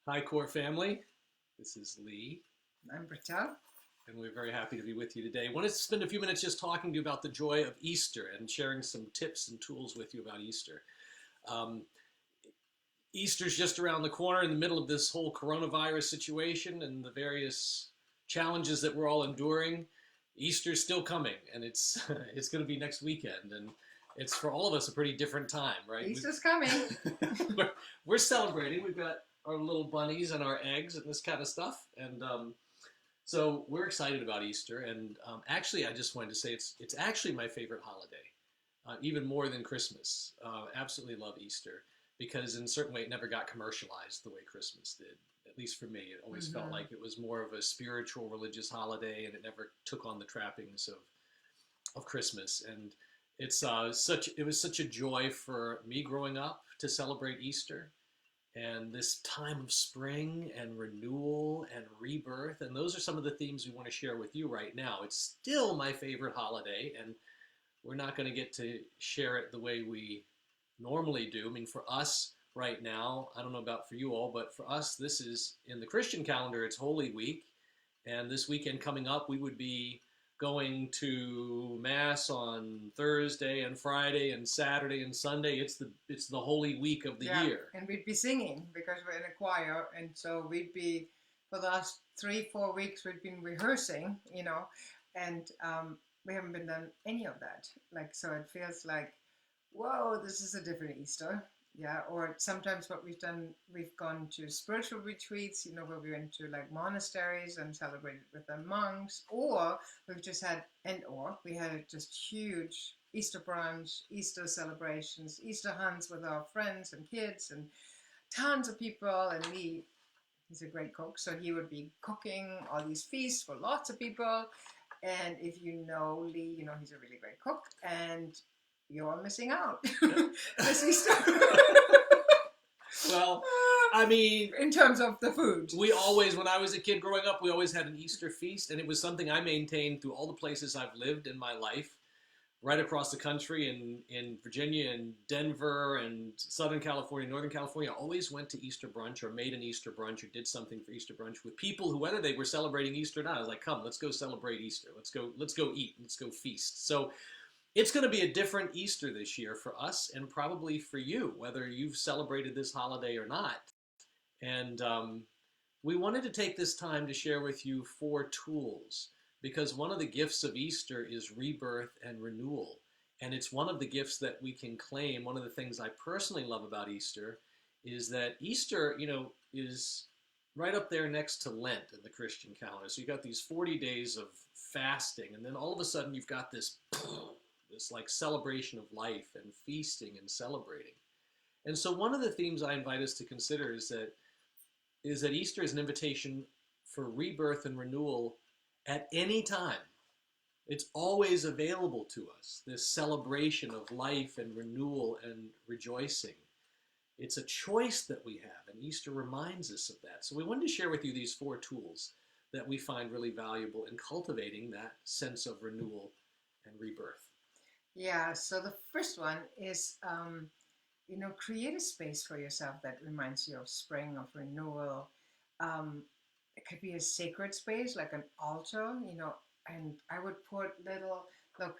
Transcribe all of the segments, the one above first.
Hi, core family. This is Lee, I'm Britta. and we're very happy to be with you today. I want to spend a few minutes just talking to you about the joy of Easter and sharing some tips and tools with you about Easter. Um, Easter's just around the corner in the middle of this whole coronavirus situation and the various challenges that we're all enduring. Easter's still coming, and it's it's going to be next weekend, and it's for all of us a pretty different time, right? Easter's coming. we're celebrating. We've got our little bunnies and our eggs and this kind of stuff, and so we're excited about Easter. And actually, I just wanted to say it's actually my favorite holiday, even more than Christmas. Absolutely love Easter because in a certain way it never got commercialized the way Christmas did. At least for me, it always felt like it was more of a spiritual, religious holiday, and it never took on the trappings of Christmas. And it was such a joy for me growing up to celebrate Easter and this time of spring and renewal and rebirth. And those are some of the themes we want to share with you right now. It's still my favorite holiday, and we're not going to get to share it the way we normally do. I mean, for us right now, I don't know about for you all, but for us, this is in the Christian calendar, it's Holy Week. And this weekend coming up, we would be going to Mass on Thursday and Friday and Saturday and Sunday. It's the Holy Week of the year. And we'd be singing because we're in a choir, and so we'd be for the last 3-4 weeks we'd been rehearsing, and we haven't been done any of that. So it feels like, whoa, this is a different Easter. Yeah, or sometimes what we've done, we've gone to spiritual retreats, where we went to monasteries and celebrated with the monks, or we've just had, we had a just huge Easter brunch, Easter celebrations, Easter hunts with our friends and kids and tons of people. And he's a great cook, so he would be cooking all these feasts for lots of people. And if you know Lee, he's a really great cook, and you're missing out this Easter. Well, I mean, in terms of the food, when I was a kid growing up, we always had an Easter feast, and it was something I maintained through all the places I've lived in my life, right across the country in Virginia and Denver and Southern California, Northern California. I always went to Easter brunch or made an Easter brunch or did something for Easter brunch with people who, whether they were celebrating Easter or not, I was like, come, let's go celebrate Easter. Let's go eat. Let's go feast. So it's going to be a different Easter this year for us and probably for you, whether you've celebrated this holiday or not. And we wanted to take this time to share with you 4 tools, because one of the gifts of Easter is rebirth and renewal. And it's one of the gifts that we can claim. One of the things I personally love about Easter is that Easter, is right up there next to Lent in the Christian calendar. So you've got these 40 days of fasting, and then all of a sudden you've got this celebration of life and feasting and celebrating. And so one of the themes I invite us to consider is that Easter is an invitation for rebirth and renewal at any time. It's always available to us, this celebration of life and renewal and rejoicing. It's a choice that we have, and Easter reminds us of that. So we wanted to share with you these 4 tools that we find really valuable in cultivating that sense of renewal and rebirth. Yeah, so the first one is, create a space for yourself that reminds you of spring, of renewal. It could be a sacred space, like an altar, and I would put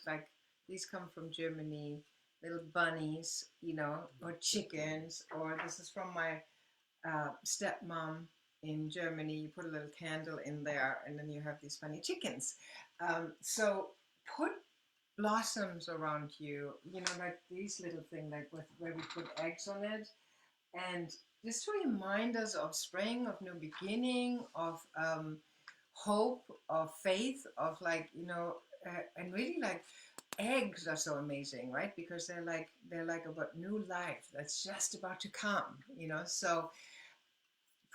like these come from Germany, little bunnies, or chickens, or this is from my stepmom in Germany. You put a little candle in there, and then you have these funny chickens. So put blossoms around you, like these little things, where we put eggs on it, and just to remind us of spring, of new beginning, of hope, of faith, of and really eggs are so amazing, right? Because they're like about new life that's just about to come, So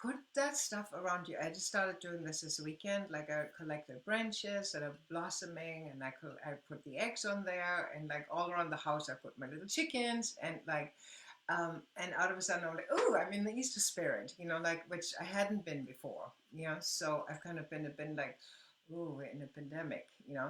put that stuff around you. I just started doing this weekend. I collected branches that are blossoming, and I put the eggs on there, and all around the house I put my little chickens, and and out of a sudden I'm like, oh, I'm in the Easter spirit, which I hadn't been before, So I've kind of been ooh, in a pandemic,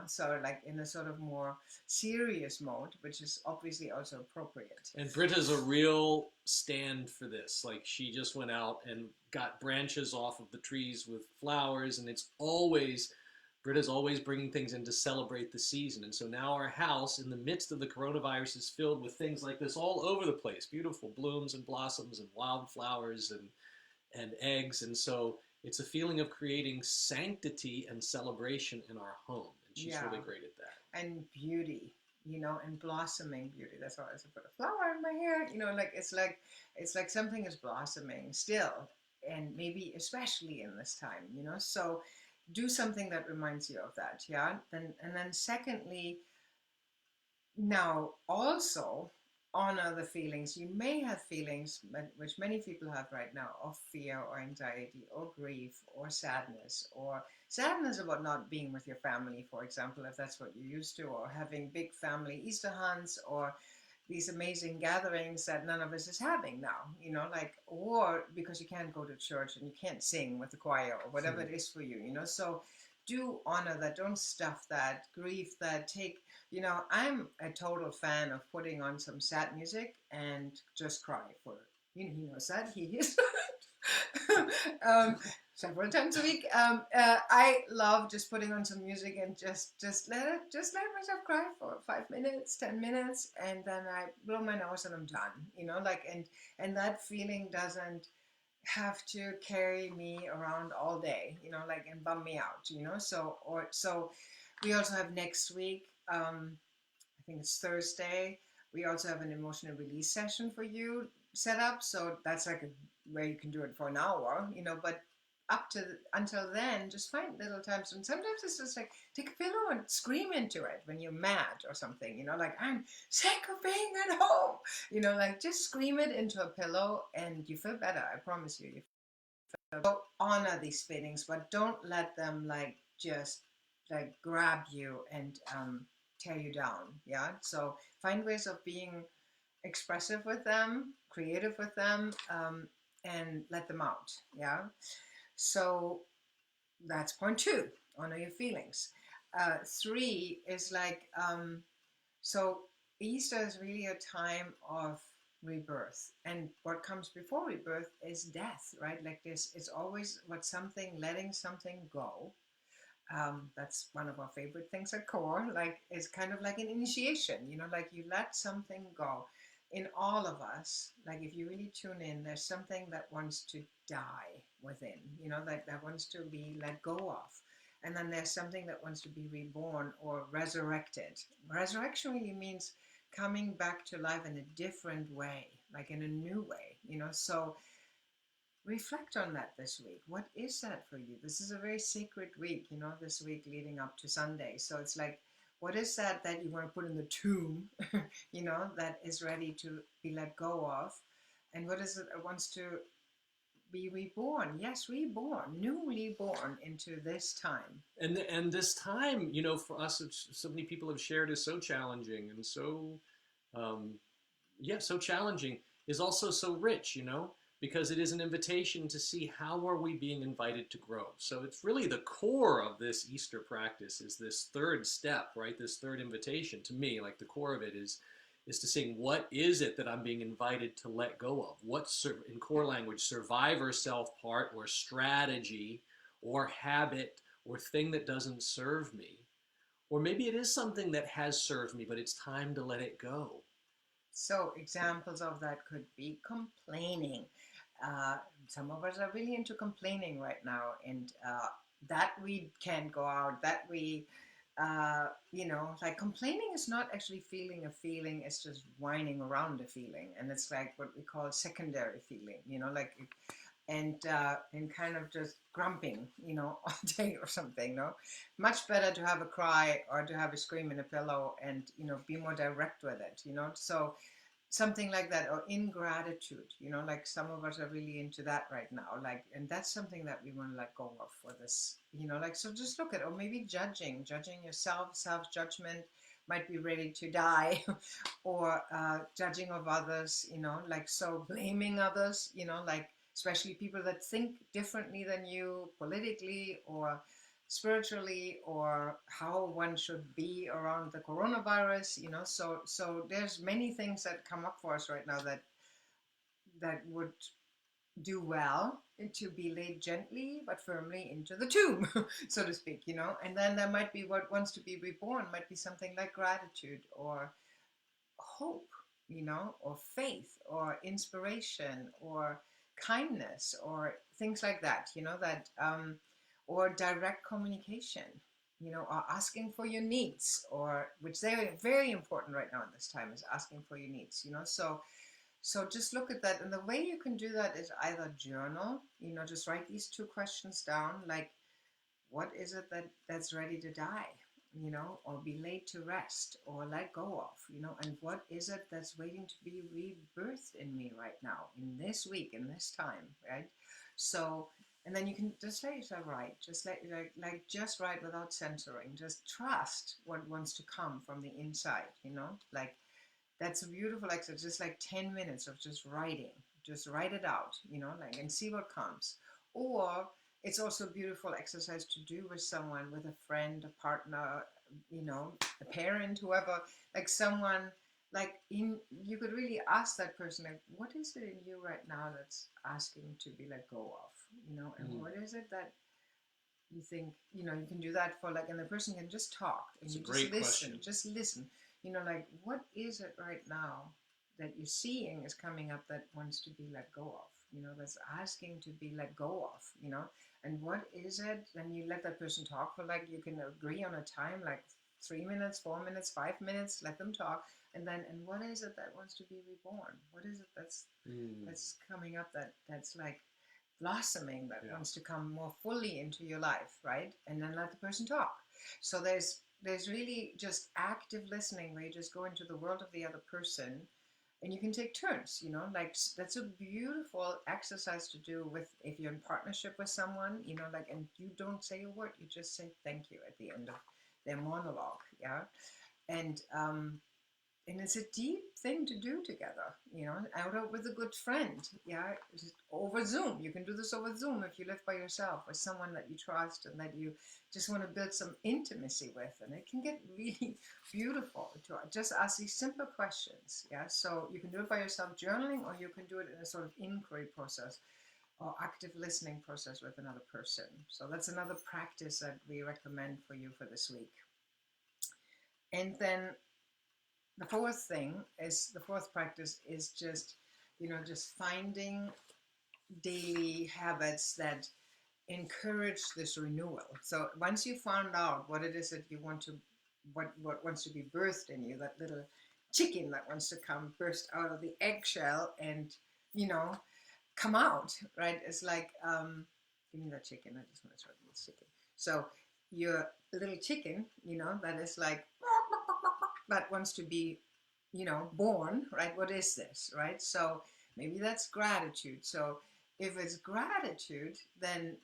so like in a sort of more serious mode, which is obviously also appropriate. And Britta's a real stand for this. Like she just went out and got branches off of the trees with flowers, and it's always Britta's always bringing things in to celebrate the season. And so now our house, in the midst of the coronavirus, is filled with things like this all over the place: beautiful blooms and blossoms and wildflowers and eggs. And so it's a feeling of creating sanctity and celebration in our home. And she's Yeah, really great at that. and beauty, and blossoming beauty. That's why I said put a flower in my hair. Like something is blossoming still, and maybe especially in this time. So do something that reminds you of that. Yeah. Then secondly, now also honor the feelings. You may have feelings, which many people have right now, of fear or anxiety or grief or sadness about not being with your family, for example, if that's what you're used to, or having big family Easter hunts, or these amazing gatherings that none of us is having now, or because you can't go to church and you can't sing with the choir or whatever it is for you, so do honor that. Don't stuff that grief. I'm a total fan of putting on some sad music and just cry for, he knows that, he is. um, Several times a week. I love just putting on some music and just let myself cry for 5 minutes, 10 minutes, and then I blow my nose and I'm done. And that feeling doesn't have to carry me around all day, and bum me out, so we also have next week, I think it's Thursday, we also have an emotional release session for you set up. So that's like where you can do it for an hour, but until then, just find little times. And sometimes it's just like take a pillow and scream into it when you're mad or something, like I'm sick of being at home, just scream it into a pillow and you feel better. I promise you. So honor these feelings, but don't let them just grab you and tear you down. Yeah. So find ways of being expressive with them, creative with them, and let them out. Yeah. So that's point 2, honor your feelings. 3 is so Easter is really a time of rebirth. And what comes before rebirth is death, right? Like this, it's always letting something go. That's one of our favorite things at Core. It's kind of like an initiation, you let something go. In all of us, if you really tune in, there's something that wants to die within, that wants to be let go of. And then there's something that wants to be reborn or resurrected. Resurrection really means coming back to life in a different way, in a new way, So reflect on that this week. What is that for you? This is a very sacred week, this week leading up to Sunday. So it's what is that you want to put in the tomb, that is ready to be let go of? And what is it that wants to be reborn? Yes, reborn, newly born into this time. And this time, for us, so many people have shared, is so challenging and so, so challenging, is also so rich, because it is an invitation to see how are we being invited to grow. So it's really the core of this Easter practice is this third step, right? This third invitation. To me, the core of it is to saying, what is it that I'm being invited to let go of? What's, in core language, survivor self part or strategy or habit or thing that doesn't serve me? Or maybe it is something that has served me, but it's time to let it go. So examples of that could be complaining. Some of us are really into complaining right now, and that we can't go out, that we, complaining is not actually feeling a feeling, it's just whining around a feeling. And it's what we call secondary feeling, and kind of just grumping, all day or something, no? Much better to have a cry or to have a scream in a pillow and, be more direct with it, So something like that, or ingratitude, some of us are really into that right now, and that's something that we want to let go of for this, so just look at, or maybe judging yourself, self-judgment might be ready to die, or judging of others, so blaming others, especially people that think differently than you politically, or spiritually, or how one should be around the coronavirus, so there's many things that come up for us right now that would do well to be laid gently but firmly into the tomb, so to speak, and then there might be what wants to be reborn, might be something like gratitude or hope, or faith or inspiration or kindness or things like that, or direct communication, or asking for your needs, or which they're very important right now in this time is asking for your needs, so just look at that. And the way you can do that is either journal, just write these two questions down, like, what is it that's ready to die, or be laid to rest or let go of, and what is it that's waiting to be rebirthed in me right now, in this week, in this time, right? So, and then you can just let yourself write, just write without censoring, just trust what wants to come from the inside, like, that's a beautiful exercise, just like 10 minutes of just writing, just write it out, and see what comes. Or it's also a beautiful exercise to do with someone, with a friend, a partner, a parent, whoever, like someone, you could really ask that person, like, what is it in you right now that's asking to be let go of, and what is it that you think, you can do that for, like, and the person can just talk, and It's a you great question. just listen, like, what is it right now that you're seeing is coming up that wants to be let go of, that's asking to be let go of, and what is it? Then you let that person talk for, like, you can agree on a time, like 3 minutes, 4 minutes, 5 minutes, let them talk, and what is it that wants to be reborn? What is it that's coming up that's like blossoming, that wants to come more fully into your life, right? And then let the person talk. So there's really just active listening, where you just go into the world of the other person, and you can take turns, like, that's a beautiful exercise to do with, if you're in partnership with someone, like, and you don't say a word, you just say thank you at the end of their monologue, yeah, and it's a deep thing to do together, out with a good friend, yeah, over Zoom. You can do this over Zoom if you live by yourself, with someone that you trust and that you just want to build some intimacy with, and it can get really beautiful to just ask these simple questions, yeah. So you can do it by yourself, journaling, or you can do it in a sort of inquiry process or active listening process with another person. So that's another practice that we recommend for you for this week. And then the fourth practice is just, just finding daily habits that encourage this renewal. So once you found out what it is that you want to, what wants to be birthed in you, that little chicken that wants to come burst out of the eggshell and, come out, right? It's like, give me that chicken. I just want to try this chicken. So your little chicken, that is like, that wants to be, born, right? What is this, right? So maybe that's gratitude. So if it's gratitude, then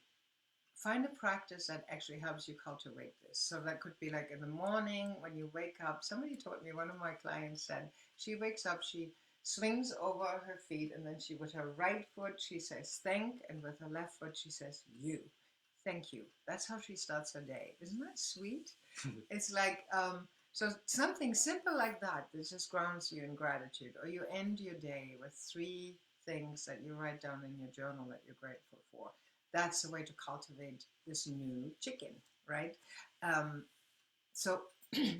find a practice that actually helps you cultivate this. So that could be like in the morning when you wake up. Somebody told me, one of my clients said, she wakes up, she swings over her feet, and then with her right foot, she says thank, and with her left foot, she says you. Thank you. That's how she starts her day. Isn't that sweet? It's like, so something simple like that just grounds you in gratitude. Or you end your day with 3 things that you write down in your journal that you're grateful for. That's a way to cultivate this new chicken, right? So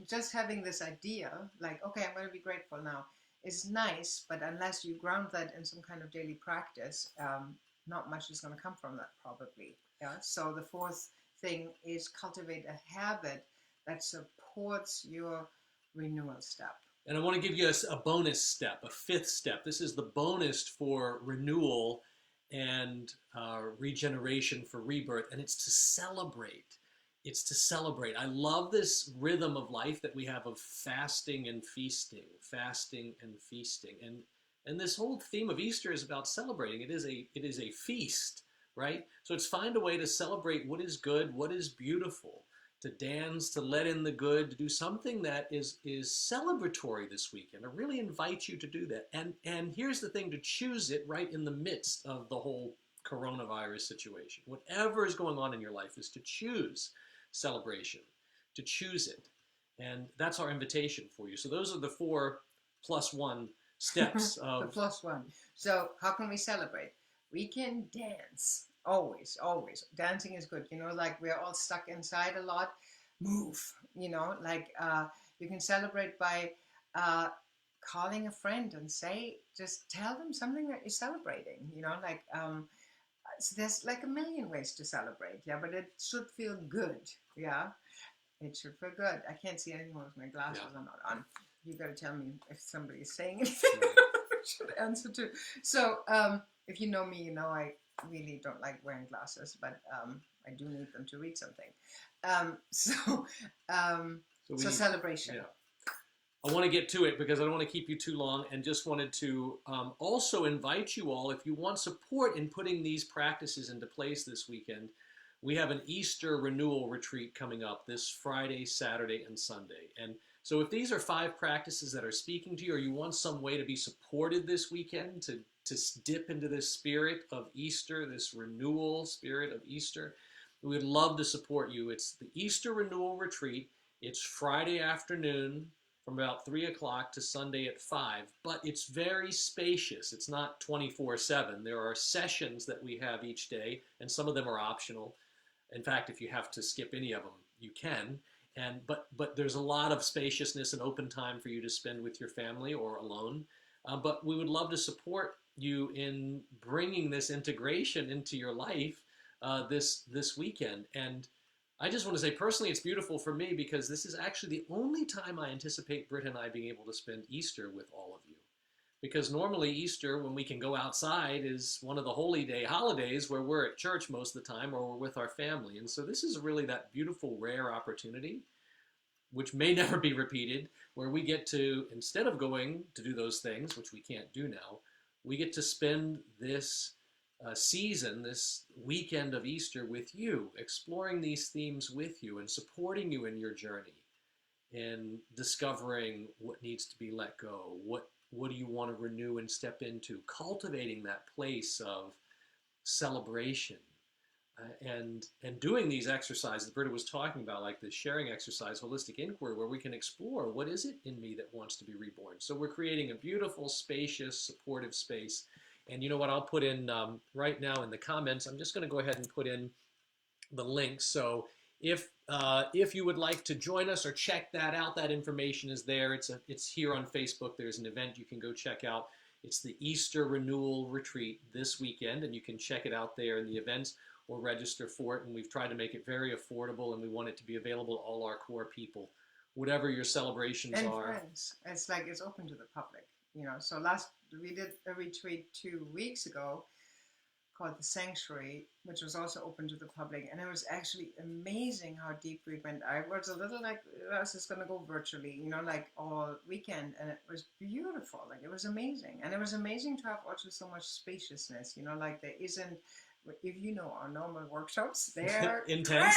just having this idea, like, okay, I'm going to be grateful now, is nice, but unless you ground that in some kind of daily practice, not much is going to come from that, probably. Yeah. So the fourth thing is cultivate a habit that supports your renewal step. And I want to give you a bonus step, a 5th step. This is the bonus for renewal and regeneration, for rebirth, and it's to celebrate. It's to celebrate. I love this rhythm of life that we have of fasting and feasting, and this whole theme of Easter is about celebrating. It is a feast, right? So it's find a way to celebrate what is good, what is beautiful, to dance, to let in the good, to do something that is celebratory this weekend. I really invite you to do that. And here's the thing, to choose it right in the midst of the whole coronavirus situation. Whatever is going on in your life is to choose celebration, to choose it. And that's our invitation for you. So those are the 4+1 steps The of. plus one. So how can we celebrate? We can dance. Always, always. Dancing is good. Like we're all stuck inside a lot. Move. Like you can celebrate by calling a friend and just tell them something that you're celebrating. Like so there's like a million ways to celebrate. Yeah, but it should feel good. Yeah, it should feel good. I can't see anymore if my glasses are not on. You got to tell me if somebody is saying anything. I should answer to. So if you know me, I really don't like wearing glasses, but I do need them to read something. So celebration. Yeah. I want to get to it because I don't want to keep you too long, and just wanted to also invite you all, if you want support in putting these practices into place this weekend, we have an Easter renewal retreat coming up this Friday, Saturday, and Sunday. And so if these are 5 practices that are speaking to you, or you want some way to be supported this weekend to dip into this spirit of Easter, this renewal spirit of Easter, we would love to support you. It's the Easter renewal retreat. It's Friday afternoon from about 3 o'clock to Sunday at 5, but it's very spacious. It's not 24/7. There are sessions that we have each day, and some of them are optional. In fact, if you have to skip any of them, you can. But there's a lot of spaciousness and open time for you to spend with your family or alone. But we would love to support you in bringing this integration into your life this weekend. And I just want to say personally, it's beautiful for me because this is actually the only time I anticipate Britt and I being able to spend Easter with all of you. Because normally Easter, when we can go outside, is one of the holy day holidays where we're at church most of the time or we're with our family. And so this is really that beautiful, rare opportunity, which may never be repeated, where we get to, instead of going to do those things, which we can't do now, we get to spend this season, this weekend of Easter with you, exploring these themes with you and supporting you in your journey and discovering what needs to be let go, what do you want to renew and step into, cultivating that place of celebration, and doing these exercises Britta was talking about, like the sharing exercise, holistic inquiry, where we can explore what is it in me that wants to be reborn. So we're creating a beautiful, spacious, supportive space. And you know what, I'll put in right now in the comments, I'm just going to go ahead and put in the link. So if you would like to join us or check that out, that information is there. It's here on Facebook. There's an event you can go check out. It's the Easter Renewal Retreat this weekend, and you can check it out there in the events or register for it. And we've tried to make it very affordable, and we want it to be available to all our core people, whatever your celebrations and are. Friends. It's open to the public. So we did a retreat 2 weeks ago called The Sanctuary, which was also open to the public. And it was actually amazing how deep we went. I was a little like, I was just going to go virtually, like all weekend. And it was beautiful. Like, it was amazing. And it was amazing to have also so much spaciousness, like there isn't, if our normal workshops, they're intense.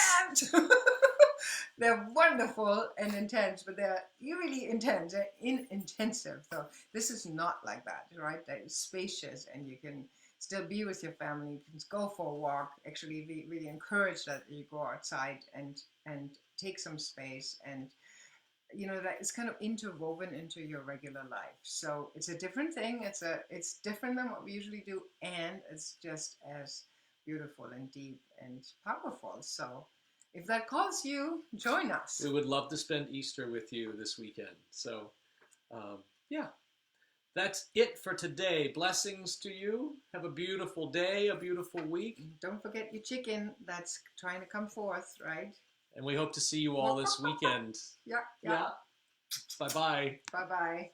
They're wonderful and intense, but they're really intense. They're intensive. So this is not like that, right? They're spacious, and you can still be with your family. You can go for a walk. Actually, we really encourage that you go outside and take some space, and that it's kind of interwoven into your regular life. So it's a different thing. It's different than what we usually do, and it's just as beautiful and deep and powerful. So if that calls you, join us. We would love to spend Easter with you this weekend. So, yeah, that's it for today. Blessings to you. Have a beautiful day, a beautiful week. Don't forget your chicken that's trying to come forth, right? And we hope to see you all this weekend. Yeah. Bye-bye. Bye-bye.